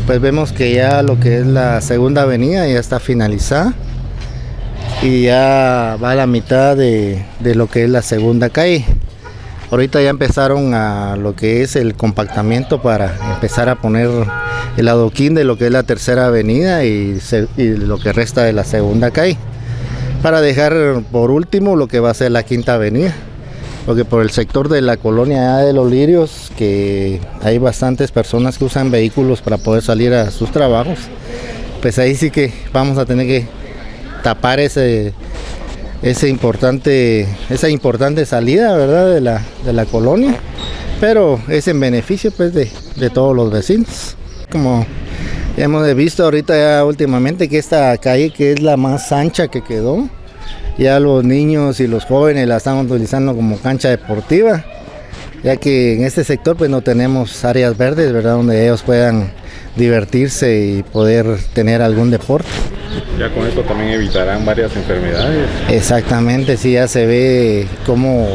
Pues vemos que ya lo que es la segunda avenida ya está finalizada y ya va a la mitad de lo que es la segunda calle. Ahorita ya empezaron a lo que es el compactamiento para empezar a poner el adoquín de lo que es la tercera avenida y lo que resta de la segunda calle, para dejar por último lo que va a ser la quinta avenida, porque por el sector de la colonia de Los Lirios, que hay bastantes personas que usan vehículos para poder salir a sus trabajos, pues ahí sí que vamos a tener que tapar esa importante salida, ¿verdad?, de la colonia, pero es en beneficio pues de todos los vecinos. Como ya hemos visto ahorita ya últimamente, que esta calle, que es la más ancha que quedó, ya los niños y los jóvenes la están utilizando como cancha deportiva, ya que en este sector pues no tenemos áreas verdes, ¿verdad?, donde ellos puedan divertirse y poder tener algún deporte. Ya con esto también evitarán varias enfermedades. Exactamente, sí, ya se ve como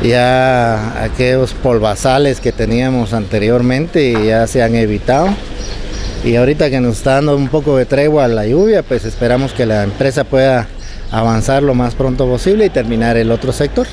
ya aquellos polvazales que teníamos anteriormente ya se han evitado, y ahorita que nos está dando un poco de tregua a la lluvia, pues esperamos que la empresa pueda avanzar lo más pronto posible y terminar el otro sector.